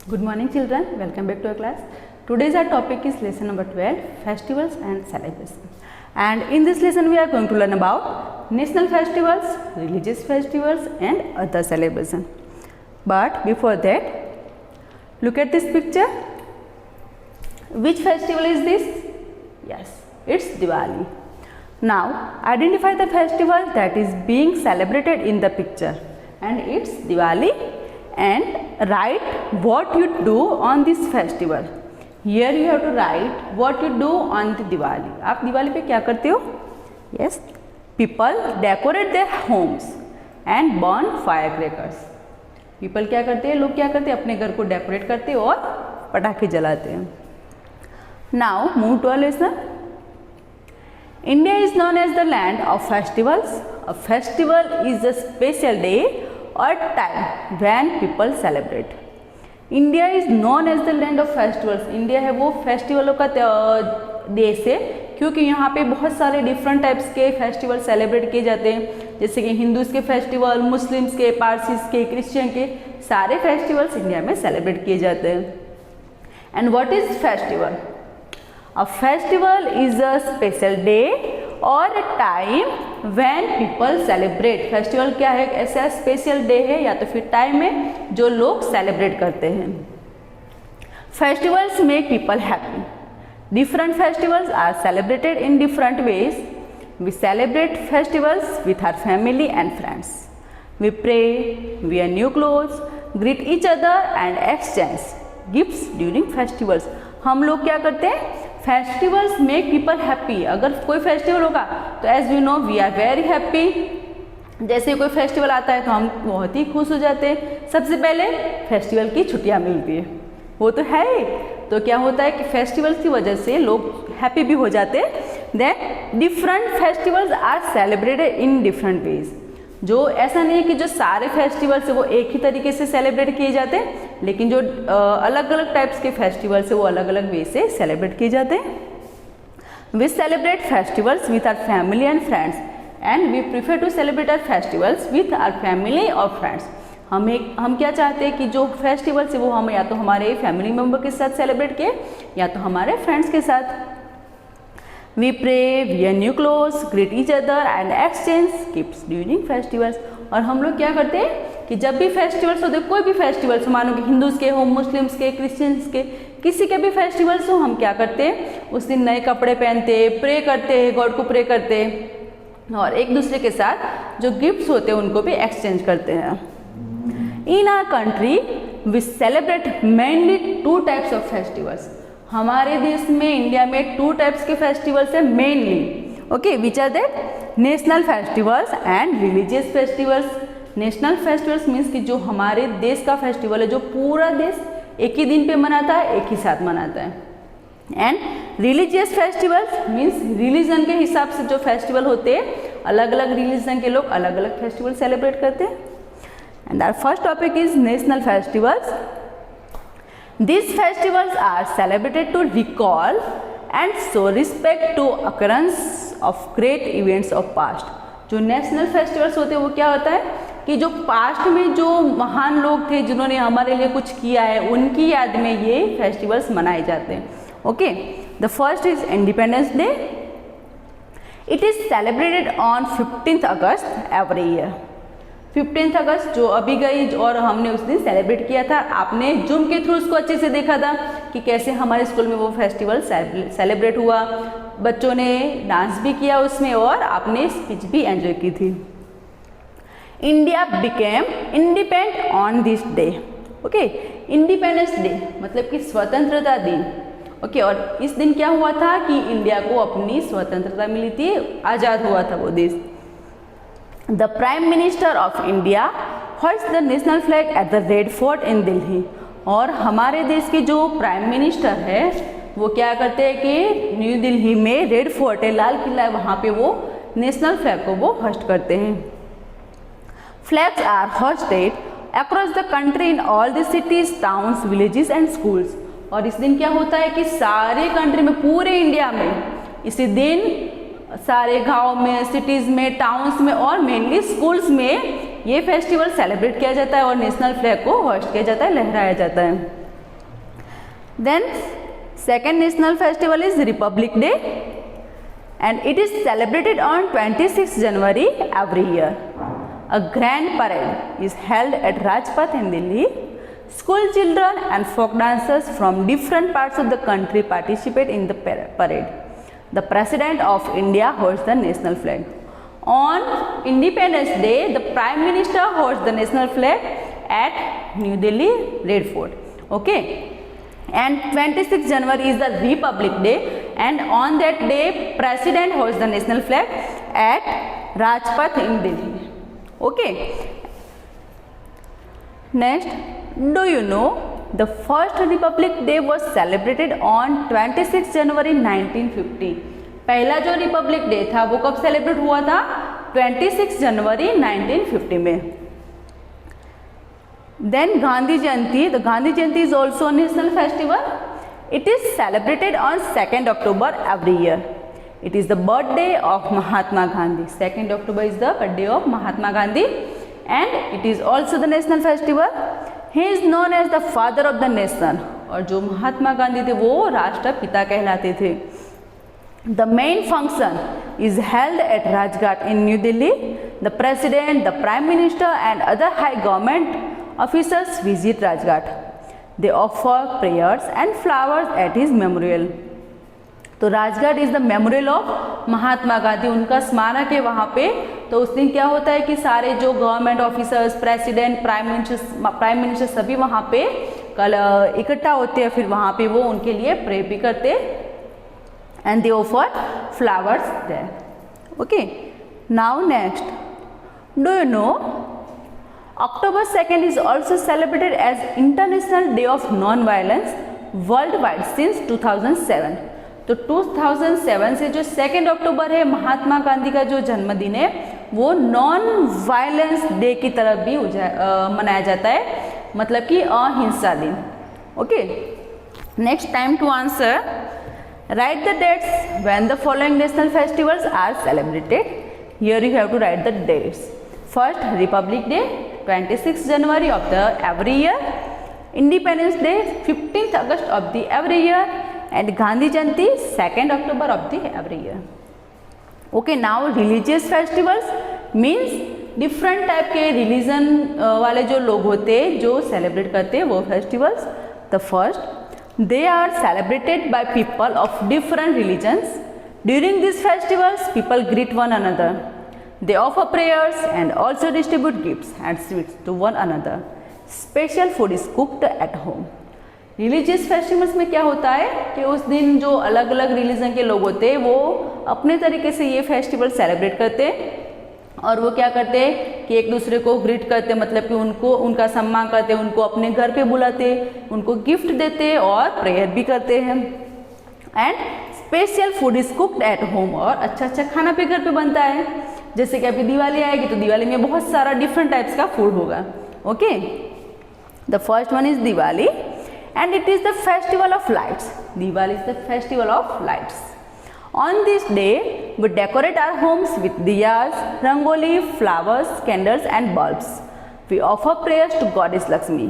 Good morning children, welcome back to our class. Today's our topic is lesson number 12, festivals and celebration. And in this lesson we are going to learn about national festivals, religious festivals and other celebration. But before that, look at this picture. Which festival is this? Yes, it's Diwali. Now identify the festival that is being celebrated in the picture, and it's Diwali, and write what you do on this festival. Here you have to write what you do on the Diwali. आप दिवाली पे क्या करते हो? Yes, people decorate their homes and burn firecrackers. People क्या करते हैं? लोग क्या करते हैं? अपने घर को डेकोरेट करते हैं और पटाखे जलाते हैं. Now move to our lesson. India is known as the land of festivals. A festival is a special day or time when people celebrate. India is known as the land of festivals. India है वो फेस्टिवलों का देश है, क्योंकि यहाँ पे बहुत सारे डिफरेंट टाइप्स के फेस्टिवल सेलिब्रेट किए जाते हैं, जैसे कि हिंदूज़ के फेस्टिवल, मुस्लिम्स के, पारसीज के, क्रिश्चियन के, सारे फेस्टिवल्स इंडिया में सेलिब्रेट किए जाते हैं. And what is festival? A festival is a special day और time when people celebrate. Festival क्या है? ऐसा स्पेशल डे है या तो फिर टाइम है जो लोग सेलिब्रेट करते हैं. Festivals make people happy. Different festivals are celebrated in different ways. We celebrate festivals with our family and friends. We pray, wear new clothes, greet each other and exchange gifts during festivals. हम लोग क्या करते हैं? Festivals make people happy. अगर कोई festival होगा तो as we know we are very happy. जैसे कोई फेस्टिवल आता है तो हम बहुत ही खुश हो जाते हैं. सबसे पहले फेस्टिवल की छुट्टियां मिलती है, वो तो है. तो क्या होता है कि फेस्टिवल्स की वजह से लोग हैप्पी भी हो जाते हैं. Then different festivals are celebrated in different ways. जो ऐसा नहीं है कि जो सारे फेस्टिवल्स है वो एक ही तरीके से सेलिब्रेट किए जाते हैं, लेकिन जो अलग अलग टाइप्स के फेस्टिवल्स है वो अलग अलग वे से सेलिब्रेट किए जाते हैं. We celebrate festivals with our family and friends and we prefer to celebrate our festivals with our family और फ्रेंड्स. हम क्या चाहते हैं कि जो फेस्टिवल्स है वो हम या तो हमारे फैमिली मेम्बर के साथ सेलिब्रेट किए या तो हमारे फ्रेंड्स के साथ. We pray, wear new clothes, greet each other and exchange gifts during festivals. और हम लोग क्या करते हैं कि जब भी फेस्टिवल्स होते, कोई भी फेस्टिवल्स हो, मानो कि हिंदूज़ के हो, मुस्लिम्स के, क्रिश्चियंस के, किसी के भी फेस्टिवल्स हो, हम क्या करते हैं? उस दिन नए कपड़े पहनते, प्रे करते हैं, गॉड को प्रे करते हैं और एक दूसरे के साथ जो गिफ्ट्स होते हैं उनको भी एक्सचेंज करते हैं. In our country we celebrate mainly 2 types of festivals. हमारे देश में, इंडिया में 2 टाइप्स के फेस्टिवल्स हैं mainly. Okay, which are that? National festivals and religious festivals. National festivals means कि जो हमारे देश का फेस्टिवल है, जो पूरा देश एक ही दिन पे मनाता है, एक ही साथ मनाता है. And religious festivals means religion के हिसाब से जो फेस्टिवल होते हैं, अलग अलग रिलीजन के लोग अलग अलग फेस्टिवल सेलिब्रेट करते हैं. And our first topic is national festivals. These festivals are celebrated to recall and show respect to occurrence of great events of past. जो नेशनल फेस्टिवल्स होते हैं वो क्या होता है कि जो पास्ट में जो महान लोग थे जिन्होंने हमारे लिए कुछ किया है, उनकी याद में ये फेस्टिवल्स मनाए जाते हैं. Okay, the first is independence day. It is celebrated on 15th August every year. 15th अगस्त जो अभी गई और हमने उस दिन सेलिब्रेट किया था. आपने जूम के थ्रू उसको अच्छे से देखा था कि कैसे हमारे स्कूल में वो फेस्टिवल सेलिब्रेट हुआ. बच्चों ने डांस भी किया उसमें और आपने स्पीच भी एंजॉय की थी. India became independent on this day. Okay, independence day मतलब कि स्वतंत्रता दिन. ओके, और इस दिन क्या हुआ था कि इंडिया को अपनी स्वतंत्रता मिली थी, आज़ाद हुआ था वो देश. The Prime Minister of India hoists the national flag at the Red Fort in Delhi. और हमारे देश के जो प्राइम मिनिस्टर है वो क्या करते हैं कि न्यू दिल्ली में रेड फोर्ट है, लाल किला है, वहाँ पे वो नेशनल फ्लैग को वो होस्ट करते हैं. Flags are hosted across the country in all the cities, towns, villages and schools. और इस दिन क्या होता है कि सारे कंट्री में, पूरे इंडिया में इसी दिन सारे गांव में, सिटीज़ में, टाउन्स में और मेनली स्कूल्स में ये फेस्टिवल सेलिब्रेट किया जाता है और नेशनल फ्लैग को होस्ट किया जाता है, लहराया जाता है. Then second national festival is Republic Day, and it is celebrated on 26 January every year. A grand parade is held at Rajpath in Delhi. School children and folk dancers from different parts of the country participate in the parade. The President of India hoists the national flag. On Independence Day, the Prime Minister hoists the national flag at New Delhi Red Fort. Okay. And 26 January is the Republic Day, and on that day President hoists the national flag at Rajpath in Delhi. Okay. Next, do you know the first Republic Day was celebrated on 26 January 1950? पहला जो Republic day था वो कब celebrate हुआ था? 26 जनवरी 1950 में. Then Gandhi Jayanti. The Gandhi Jayanti is also a national festival. It is celebrated on 2nd October every year. It is the birthday of Mahatma Gandhi. 2nd October is the birthday of Mahatma Gandhi, and it is also the national festival. He is known as the father of the nation. और जो महात्मा गांधी थे वो राष्ट्रपिता कहलाते थे. The main function is held at Rajghat in New Delhi. The president, the prime minister, and other high government officers visit Rajghat. They offer prayers and flowers at his memorial. तो Rajghat is the memorial of Mahatma Gandhi, उनका स्मारक है वहाँ पे. तो उस दिन क्या होता है कि सारे जो government officers, president, prime minister सभी वहाँ पे कल इकट्ठा होते हैं. फिर वहाँ पे वो उनके लिए प्रे भी करते and they offer flowers there. Okay. Now next, do you know October 2nd is also celebrated as International Day of Non-Violence worldwide since 2007. तो 2007 से जो 2 अक्टूबर है महात्मा गांधी का जो जन्मदिन है वो नॉन वायलेंस डे की तरह भी मनाया जाता है, मतलब कि अहिंसा दिन. Okay. Next, time to answer. Write the dates when the following national festivals are celebrated. Here you have to write the dates. First, Republic Day, 26th January of the every year. Independence Day, 15th August of the every year. And Gandhi Jayanti, 2nd October of the every year. Okay, now religious festivals means different type के religion वाले जो लोग होते हैं जो celebrate करते हैं वो festivals. The first, they are celebrated by people of different religions. During these festivals, people greet one another. They offer prayers and also distribute gifts and sweets to one another. Special food is cooked at home. Religious festivals में क्या होता है कि उस दिन जो अलग अलग रिलीजन के लोग होते हैं वो अपने तरीके से ये फेस्टिवल सेलिब्रेट करते हैं. और वो क्या करते हैं कि एक दूसरे को ग्रीट करते, मतलब कि उनको उनका सम्मान करते, उनको अपने घर पे बुलाते, उनको गिफ्ट देते और प्रेयर भी करते हैं. And special food is cooked at home. और अच्छा अच्छा खाना भी घर पे बनता है. जैसे कि अभी दिवाली आएगी तो दिवाली में बहुत सारा डिफरेंट टाइप्स का फूड होगा. Okay. The first one is Diwali and it is the festival of lights. Diwali is the festival of lights. On this day we decorate our homes with diyas, rangoli, flowers, candles and bulbs. We offer prayers to goddess Lakshmi.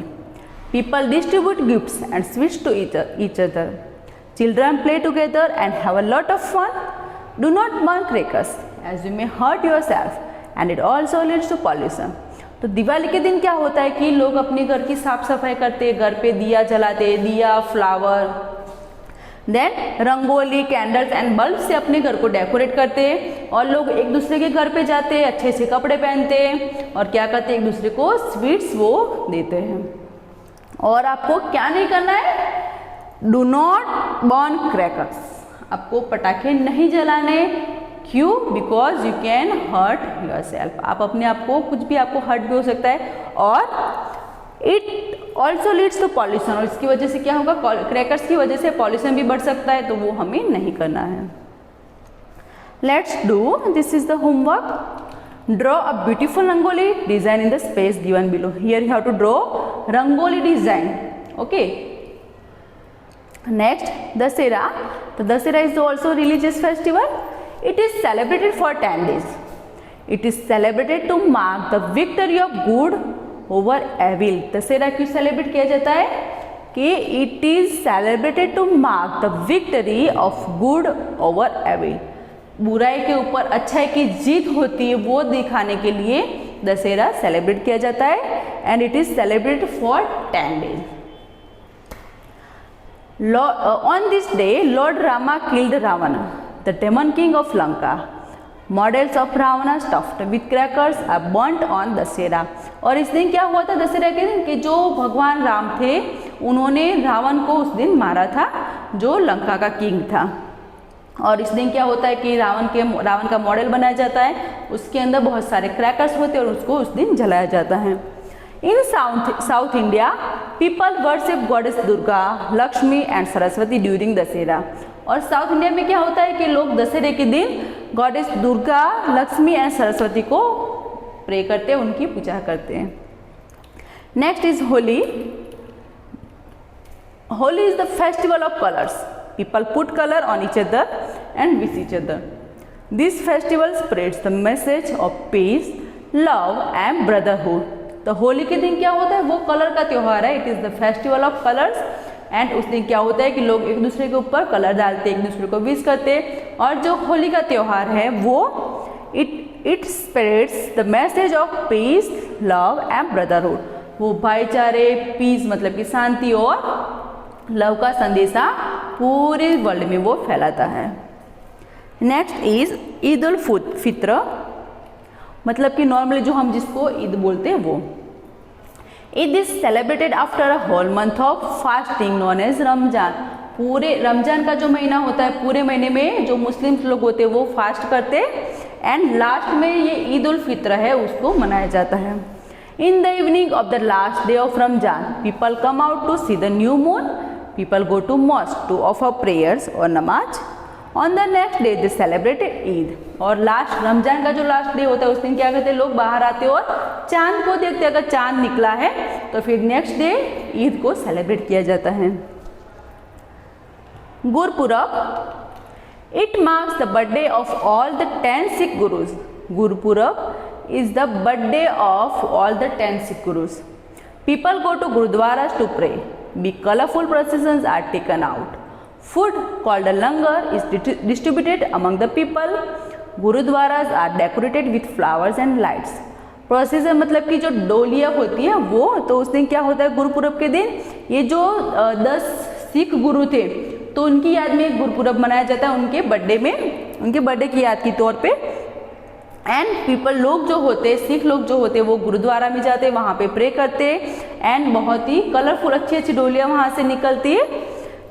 People distribute gifts and sweets to each other. Children play together and have a lot of fun. Do not burn crackers as you may hurt yourself and it also leads to pollution. तो दिवाली के दिन क्या होता है कि लोग अपने घर की साफ सफाई करते, घर पे दिया जलाते, दिया, flower, then rangoli, candles and bulb से अपने घर को डेकोरेट करते और लोग एक दूसरे के घर पे जाते, अच्छे अच्छे कपड़े पहनते और क्या करते, एक दूसरे को स्वीट्स वो देते हैं. और आपको क्या नहीं करना है? Do not burn crackers. आपको पटाखे नहीं जलाने. क्यों? Because you can hurt yourself. आप अपने आप को कुछ भी आपको हर्ट भी हो सकता है और it also leads to pollution. और इसकी वजह से क्या होगा? क्रैकर्स की वजह से पॉल्यूशन भी बढ़ सकता है, तो वो हमें नहीं करना है. Let's do this is the homework. Draw a beautiful rangoli design in the space given below. Here you have to draw rangoli design. Okay. Next, Dussehra. तो Dussehra is also religious festival. It is celebrated for 10 days. It is celebrated to mark the victory of good over evil. Dussehra क्यों celebrate किया जाता है? कि it is celebrated to mark the victory of good over evil. बुराई के ऊपर अच्छाई की जीत होती है वो दिखाने के लिए दशहरा सेलिब्रेट किया जाता है and it is celebrated for 10 days। On this day, Lord Rama killed Ravana, the demon king of Lanka. Models of Ravana stuffed with crackers are burnt on Dasera। और इस दिन क्या हुआ था दशहरा के दिन कि जो भगवान राम थे उन्होंने रावण को उस दिन मारा था जो लंका का किंग था। और इस दिन क्या होता है कि रावण का मॉडल बनाया जाता है, उसके अंदर बहुत सारे क्रैकर्स होते हैं और उसको उस दिन जलाया जाता है। In South India people worship goddess Durga, Lakshmi and Saraswati during Dussehra. और साउथ इंडिया में क्या होता है कि लोग दशहरे के दिन गॉडेस दुर्गा, लक्ष्मी एंड सरस्वती को प्रे करते हैं, उनकी पूजा करते हैं। Next is Holi. Holi is the festival of colours. People put color on each other and with each other. This festival spreads the message of peace, love and brotherhood. तो होली के दिन क्या होता है, वो कलर का त्यौहार है। It is the festival of colours and उस दिन क्या होता है कि लोग एक दूसरे के ऊपर कलर डालते, एक दूसरे को विश करते। और जो होली का त्यौहार है वो it spreads the message of peace, love and brotherhood. वो भाईचारे, पीस मतलब कि शांति और लव का संदेशा पूरे वर्ल्ड में वो फैलाता है। नेक्स्ट इज ईद उल फित्र, मतलब कि नॉर्मली जो हम जिसको ईद बोलते हैं वो। Eid is celebrated after a whole month of fasting known as Ramzan. पूरे रमजान का जो महीना होता है, पूरे महीने में जो मुस्लिम लोग होते हैं वो फास्ट करते एंड लास्ट में ये ईद उल फित्र है उसको मनाया जाता है। In the evening of the last day of Ramzan people come out to see the new moon. People go to mosque to offer prayers or namaz. On the next day they celebrated Eid। और last Ramzan का जो last day होता है उस दिन क्या करते हैं, लोग बाहर आते और चांद को देखते। अगर चांद निकला है तो फिर नेक्स्ट डे ईद को सेलिब्रेट किया जाता है। Gurpurab, it marks the birthday of all the 10 Sikh gurus. Gurpurab is the birthday of all the 10 Sikh gurus. People go to gurudwaras to pray. Big colorful processions are taken out. Food called a langar is distributed among the people. Gurudwaras are decorated with flowers and lights. प्रोसेसन मतलब कि जो डोलियाँ होती हैं वो, तो उस दिन क्या होता है गुरुपुरब के दिन, ये जो 10 सिख गुरु थे तो उनकी याद में गुरुपुरब मनाया जाता है, उनके बर्थडे में, उनके बर्थडे की याद के तौर पे। एंड पीपल लोग जो होते, सिख लोग जो होते वो गुरुद्वारा में जाते, वहाँ पे प्रे करते एंड बहुत ही कलरफुल अच्छी अच्छी डोलियाँ वहाँ से निकलती है।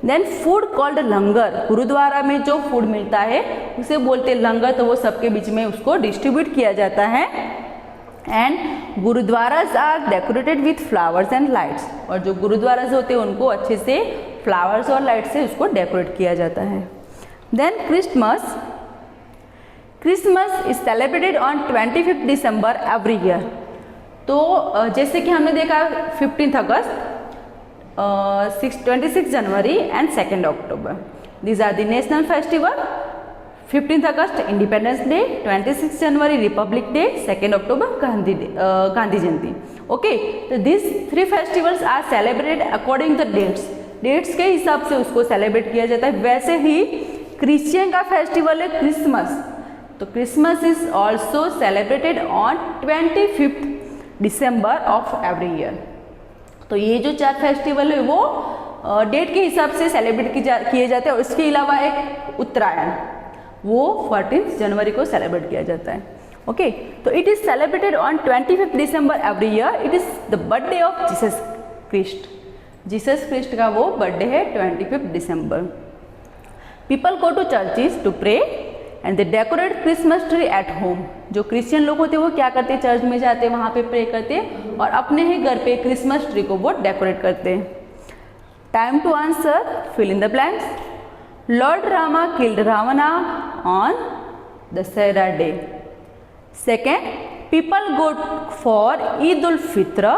देन फूड कॉल्ड लंगर, गुरुद्वारा में जो फूड मिलता है उसे बोलते लंगर, तो वो सबके बीच में उसको डिस्ट्रीब्यूट किया जाता है। And gurudwaras are decorated with flowers and lights, और जो गुरुद्वाराज होते हैं उनको अच्छे से फ्लावर्स और लाइट से उसको डेकोरेट किया जाता है। Then Christmas, Christmas is celebrated on 25 December every year. तो जैसे कि हमने देखा 15 August, 26 January and 2 October, these are the national festival. 15 August independence day, 26 January republic day, 2 October Gandhi Jayanti. Okay, तो this 3 festivals are celebrated according the dates के हिसाब से उसको सेलिब्रेट किया जाता है। वैसे ही क्रिश्चियन का फेस्टिवल है क्रिसमस, तो Christmas is also celebrated on 25 December of every year. तो ये जो 4 फेस्टिवल है वो डेट के हिसाब से सेलिब्रेट किए जाते हैं। और इसके अलावा एक उत्तरायण, वो 14 जनवरी को सेलिब्रेट किया जाता है। ओके, तो it is celebrated on 25 December every year. It is the birthday of Jesus Christ. Jesus Christ का वो बर्थडे है 25 December. People go to churches to pray and they decorate Christmas tree at home. जो Christian लोग होते हैं वो क्या करते हैं, चर्च में जाते हैं, वहाँ पे प्रे करते हैं और अपने ही घर पे क्रिसमस ट्री को वो डेकोरेट करते हैं। Time to answer, fill in the blanks. Lord Rama killed Ravana on Dussehra day. Second, people go for Eid ul Fitr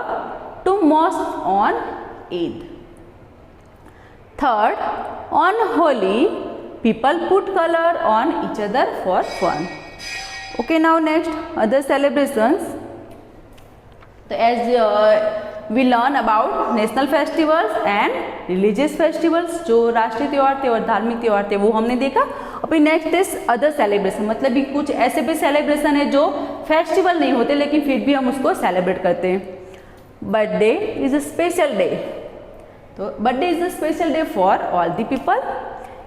to mosque on Eid. Third, on Holi people put color on each other for fun. Okay, now next other celebrations. तो as we learn about national festivals and religious festivals, जो राष्ट्रीय त्यौहार थे और धार्मिक त्यौहार थे वो हमने देखा। और फिर नेक्स्ट इज अदर सेलिब्रेशन, मतलब कि कुछ ऐसे भी सेलिब्रेशन है जो फेस्टिवल नहीं होते लेकिन फिर भी हम उसको सेलिब्रेट करते हैं। Birthday is a special day, तो birthday is a special day for all the people.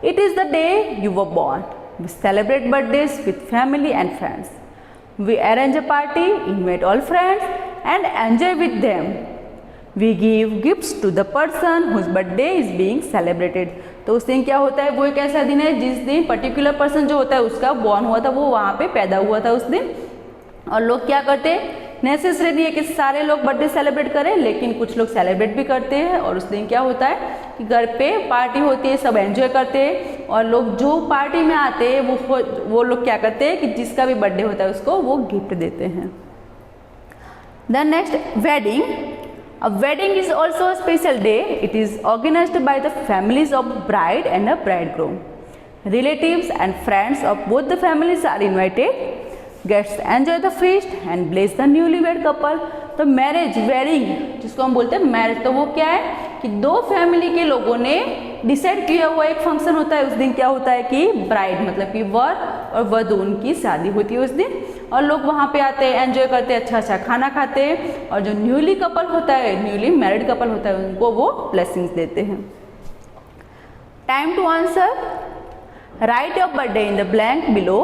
It is the day you were born. We celebrate birthdays with family and friends. We arrange a party, invite all friends and enjoy with them. We give gifts to the person whose birthday is being celebrated। तो उस दिन क्या होता है, वो एक ऐसा दिन है जिस दिन पर्टिकुलर पर्सन जो होता है उसका बॉर्न हुआ था, वो वहाँ पे पैदा हुआ था उस दिन। और लोग क्या करते हैं, नेसेसरी नहीं है कि सारे लोग बर्थडे सेलिब्रेट करें, लेकिन कुछ लोग सेलिब्रेट भी करते हैं। और उस दिन क्या होता है कि घर पे पार्टी होती है, सब एंजॉय करते हैं। और लोग जो पार्टी में आते हैं वो लोग क्या करते हैं कि जिसका भी बर्थडे होता है उसको वो गिफ्ट देते हैं। Then next, wedding. A wedding is also a special day. It is organized by the families of bride and a bridegroom. Relatives and friends of both the families are invited. Guests enjoy the feast and bless the newlywed couple. तो marriage, wedding जिसको हम बोलते हैं marriage, तो वो क्या है कि दो फैमिली के लोगों ने डिसाइड किया हुआ एक फंक्शन होता है। उस दिन क्या होता है कि ब्राइड मतलब कि वर और वधू उनकी शादी होती है उस दिन, और लोग वहाँ पे आते हैं, एंजॉय करते हैं, अच्छा अच्छा खाना खाते हैं। और जो न्यूली कपल होता है, न्यूली मैरिड कपल होता है, उनको वो ब्लेसिंग्स देते हैं। Time to answer, write your birthday in the blank below.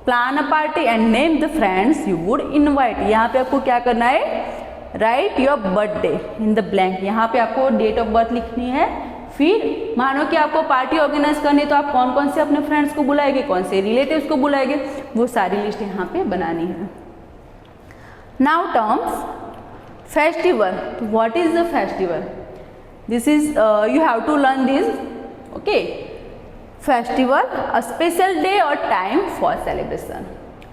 Plan a party and name the friends you would invite. यहाँ पे आपको क्या करना है, write your birthday in the blank. यहाँ पे आपको डेट ऑफ बर्थ लिखनी है। फिर मानो कि आपको पार्टी ऑर्गेनाइज करनी है, तो आप कौन कौन से अपने फ्रेंड्स को बुलाएंगे, कौन से रिलेटिव्स को बुलाएंगे, वो सारी लिस्ट यहाँ पे बनानी है। Now terms, festival. What is the festival? This is you have to learn this, okay. Festival, a special day और time for celebration.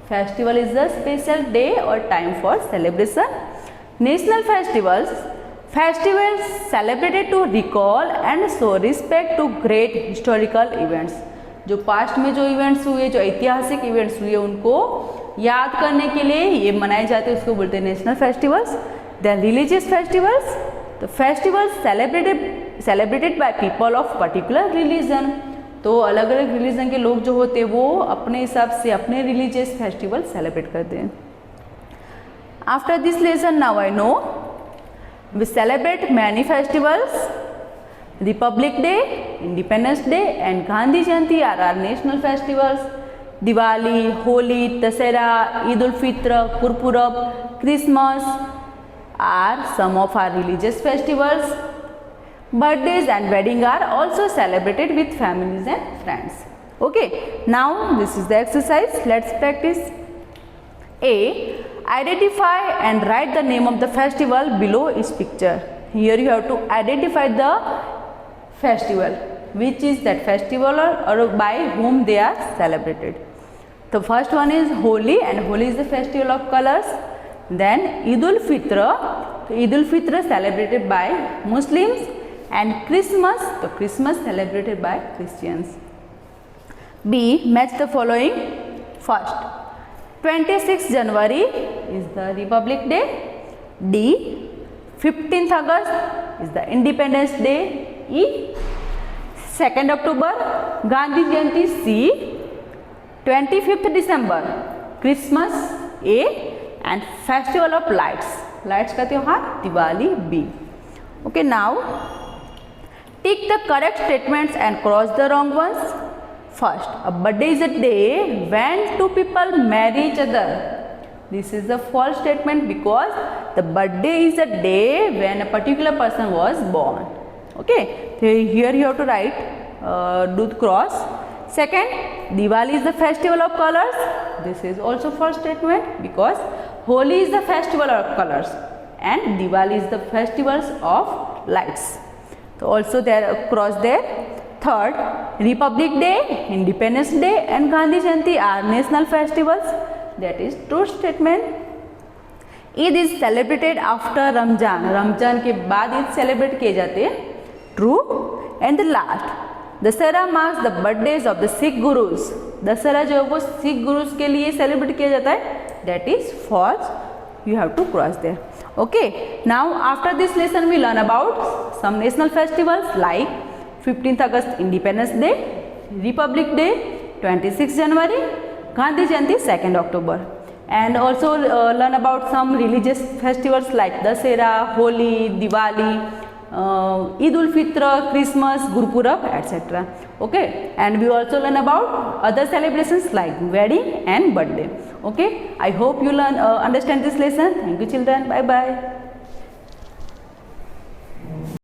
Festival is a special day और time for celebration. National festivals, festivals celebrated to recall and show respect to great historical events। जो past में जो events हुए, जो ऐतिहासिक events हुए, उनको याद करने के लिए ये मनाए जाते हैं, उसको बोलते हैं national festivals. The religious festivals, तो festivals celebrated by people of particular religion. तो अलग अलग रिलीजन के लोग जो होते हैं वो अपने हिसाब से अपने रिलीजियस फेस्टिवल सेलिब्रेट करते हैं। After this lesson now I know we celebrate many festivals. Republic Day, Independence Day and Gandhi Jayanti are our national festivals. Diwali, Holi, Dasera, Eid ul-Fitr, Gurpurab, Christmas are some of our religious festivals. Birthdays and wedding are also celebrated with families and friends. Okay, now this is the exercise. Let's practice. A. Identify and write the name of the festival below each picture. Here you have to identify the festival, which is that festival or by whom they are celebrated. The first one is Holi, and Holi is the festival of colors. Then Eid ul-Fitr, Eid ul-Fitr celebrated by Muslims, and Christmas, so Christmas celebrated by Christians. B. Match the following. First, 26 January is the Republic Day. D. 15th August is the Independence Day. E. 2nd October Gandhi Jayanti. C. 25th December Christmas. A. And Festival of Lights, lights का त्योहार Diwali. B. Okay, now tick the correct statements and cross the wrong ones. First, a birthday is a day when two people marry each other. This is a false statement because the birthday is a day when a particular person was born. Okay, so here you have to write, do the cross. Second, Diwali is the festival of colors. This is also false statement because Holi is the festival of colors and Diwali is the festivals of lights. So also there cross there. Third, Republic Day, Independence Day and Gandhi Jayanti are national festivals. That is true statement. Eid is celebrated after Ramjan. Ramjan के बाद Eid celebrate किए जाते हैं. True. And the last, Dussehra marks the birthdays of the Sikh Gurus. Dussehra जो है वो सिख गुरुज के लिए सेलिब्रेट किया जाता है. That is false. You have to cross there. Okay, now after this lesson we learn about some national festivals like 15th August Independence Day, Republic Day, 26th January, Gandhi Jayanti 2nd October, and also learn about some religious festivals like Dasera, Holi, Diwali, Eid ul Fitr, Christmas, Gurpurab, etc. Okay, and we also learn about other celebrations like wedding and birthday. Okay, I hope you learn understand this lesson. Thank you children. Bye bye.